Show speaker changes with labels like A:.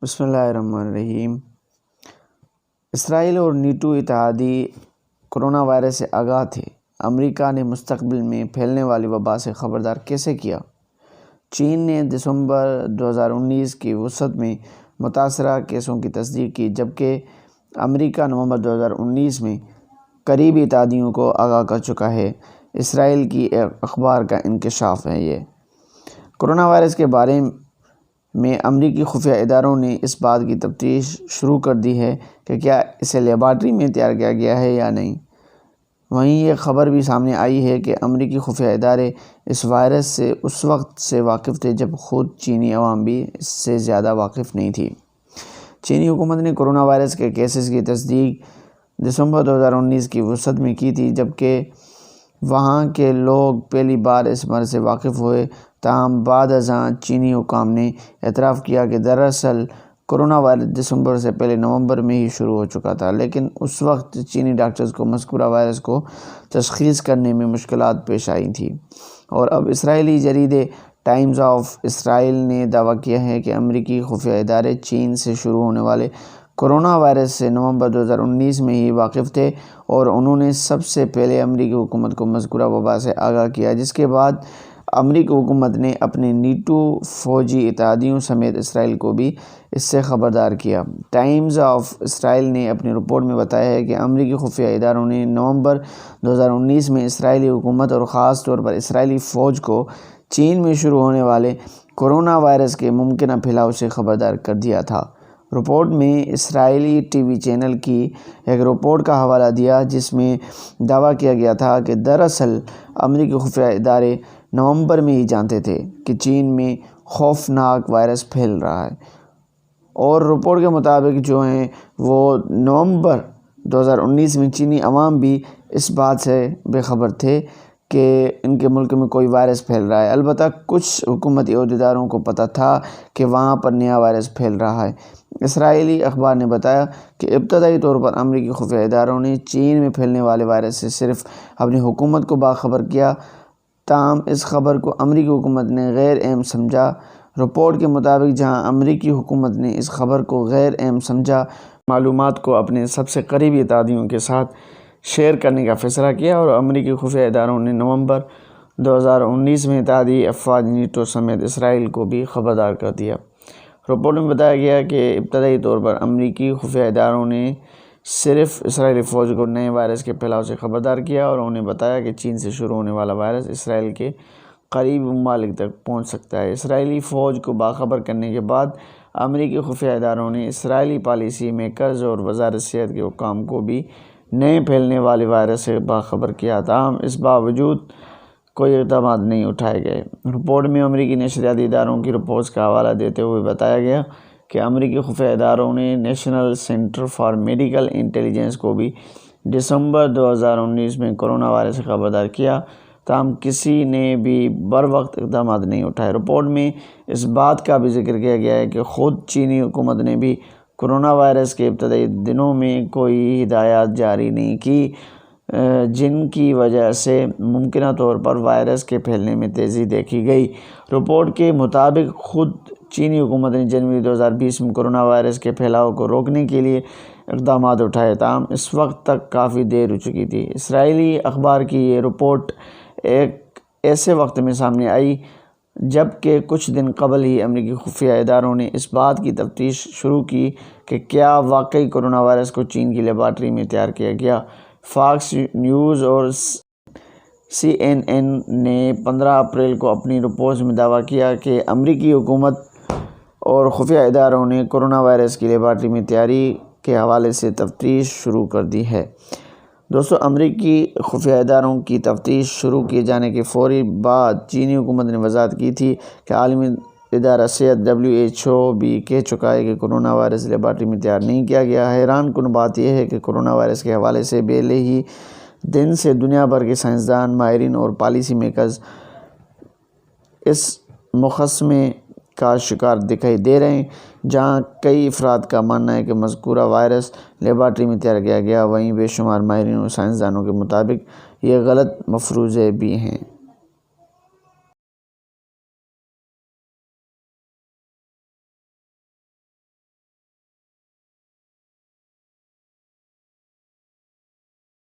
A: بسم اللہ الرحمن الرحیم۔ اسرائیل اور نیٹو اتحادی کرونا وائرس سے آگاہ تھے۔ امریکہ نے مستقبل میں پھیلنے والی وبا سے خبردار کیسے کیا؟ چین نے دسمبر 2019 کی وسعت میں متاثرہ کیسوں کی تصدیق کی، جبکہ امریکہ نومبر 2019 میں قریبی اتحادیوں کو آگاہ کر چکا ہے۔ اسرائیل کی ایک اخبار کا انکشاف ہے۔ یہ کرونا وائرس کے بارے میں امریکی خفیہ اداروں نے اس بات کی تفتیش شروع کر دی ہے کہ کیا اسے لیبارٹری میں تیار کیا گیا ہے یا نہیں۔ وہیں یہ خبر بھی سامنے آئی ہے کہ امریکی خفیہ ادارے اس وائرس سے اس وقت سے واقف تھے جب خود چینی عوام بھی اس سے زیادہ واقف نہیں تھی۔ چینی حکومت نے کرونا وائرس کے کیسز کی تصدیق دسمبر 2019 کی وسعت میں کی تھی، جبکہ وہاں کے لوگ پہلی بار اس مرض سے واقف ہوئے۔ تاہم بعد ازاں چینی حکام نے اعتراف کیا کہ دراصل کرونا وائرس دسمبر سے پہلے نومبر میں ہی شروع ہو چکا تھا، لیکن اس وقت چینی ڈاکٹرز کو مذکورہ وائرس کو تشخیص کرنے میں مشکلات پیش آئی تھیں۔ اور اب اسرائیلی جریدے ٹائمز آف اسرائیل نے دعویٰ کیا ہے کہ امریکی خفیہ ادارے چین سے شروع ہونے والے کرونا وائرس سے نومبر 2019 میں ہی واقف تھے، اور انہوں نے سب سے پہلے امریکی حکومت کو مذکورہ وبا سے آگاہ کیا، جس کے بعد امریکی حکومت نے اپنے نیٹو فوجی اتحادیوں سمیت اسرائیل کو بھی اس سے خبردار کیا۔ ٹائمز آف اسرائیل نے اپنی رپورٹ میں بتایا ہے کہ امریکی خفیہ اداروں نے نومبر 2019 میں اسرائیلی حکومت اور خاص طور پر اسرائیلی فوج کو چین میں شروع ہونے والے کرونا وائرس کے ممکنہ پھیلاؤ سے خبردار کر دیا تھا۔ رپورٹ میں اسرائیلی ٹی وی چینل کی ایک رپورٹ کا حوالہ دیا، جس میں دعویٰ کیا گیا تھا کہ دراصل امریکی خفیہ ادارے نومبر میں ہی جانتے تھے کہ چین میں خوفناک وائرس پھیل رہا ہے، اور رپورٹ کے مطابق جو ہیں وہ نومبر 2019 میں چینی عوام بھی اس بات سے بے خبر تھے کہ ان کے ملک میں کوئی وائرس پھیل رہا ہے۔ البتہ کچھ حکومتی عہدیداروں کو پتہ تھا کہ وہاں پر نیا وائرس پھیل رہا ہے۔ اسرائیلی اخبار نے بتایا کہ ابتدائی طور پر امریکی خفیہ اداروں نے چین میں پھیلنے والے وائرس سے صرف اپنی حکومت کو باخبر کیا، تاہم اس خبر کو امریکی حکومت نے غیر اہم سمجھا۔ رپورٹ کے مطابق جہاں امریکی حکومت نے اس خبر کو غیر اہم سمجھا، معلومات کو اپنے سب سے قریبی اتحادیوں کے ساتھ شیئر کرنے کا فیصلہ کیا، اور امریکی خفیہ اداروں نے نومبر 2019 میں اتحادی افواج نیٹو سمیت اسرائیل کو بھی خبردار کر دیا۔ رپورٹ میں بتایا گیا کہ ابتدائی طور پر امریکی خفیہ اداروں نے صرف اسرائیلی فوج کو نئے وائرس کے پھیلاؤ سے خبردار کیا، اور انہیں بتایا کہ چین سے شروع ہونے والا وائرس اسرائیل کے قریبی ممالک تک پہنچ سکتا ہے۔ اسرائیلی فوج کو باخبر کرنے کے بعد امریکی خفیہ اداروں نے اسرائیلی پالیسی میکرز اور وزارت صحت کے حکام کو بھی نئے پھیلنے والے وائرس سے باخبر کیا، تاہم اس باوجود کوئی اقدامات نہیں اٹھائے گئے۔ رپورٹ میں امریکی نشریاتی اداروں کی رپورٹس کا حوالہ دیتے ہوئے بتایا گیا کہ امریکی خفیہ اداروں نے نیشنل سینٹر فار میڈیکل انٹیلی جنس کو بھی دسمبر 2019 میں کرونا وائرس سے خبردار کیا، تاہم کسی نے بھی بروقت اقدامات نہیں اٹھائے۔ رپورٹ میں اس بات کا بھی ذکر کیا گیا ہے کہ خود چینی حکومت نے بھی کرونا وائرس کے ابتدائی دنوں میں کوئی ہدایات جاری نہیں کی، جن کی وجہ سے ممکنہ طور پر وائرس کے پھیلنے میں تیزی دیکھی گئی۔ رپورٹ کے مطابق خود چینی حکومت نے جنوری 2020 میں کرونا وائرس کے پھیلاؤ کو روکنے کے لیے اقدامات اٹھائے، تاہم اس وقت تک کافی دیر ہو چکی تھی۔ اسرائیلی اخبار کی یہ رپورٹ ایک ایسے وقت میں سامنے آئی جب کہ کچھ دن قبل ہی امریکی خفیہ اداروں نے اس بات کی تفتیش شروع کی کہ کیا واقعی کرونا وائرس کو چین کی لیبارٹری میں تیار کیا گیا۔ فاکس نیوز اور CNN نے 15 اپریل کو اپنی رپورٹس میں دعویٰ کیا کہ امریکی حکومت اور خفیہ اداروں نے کرونا وائرس کی لیبارٹری میں تیاری کے حوالے سے تفتیش شروع کر دی ہے۔ دوستو، امریکی خفیہ اداروں کی تفتیش شروع کیے جانے کے فوری بعد چینی حکومت نے وضاحت کی تھی کہ عالمی ادارہ صحت WHO بھی کہہ چکا ہے کہ کرونا وائرس لیبارٹری میں تیار نہیں کیا گیا۔ حیران کن بات یہ ہے کہ کرونا وائرس کے حوالے سے پہلے ہی دن سے دنیا بھر کے سائنسدان، ماہرین اور پالیسی میکرز اس مقدمے کا شکار دکھائی دے رہے ہیں، جہاں کئی افراد کا ماننا ہے کہ مذکورہ وائرس لیبارٹری میں تیار کیا گیا، وہیں بے شمار ماہرین اور سائنسدانوں کے مطابق یہ غلط مفروضے بھی ہیں۔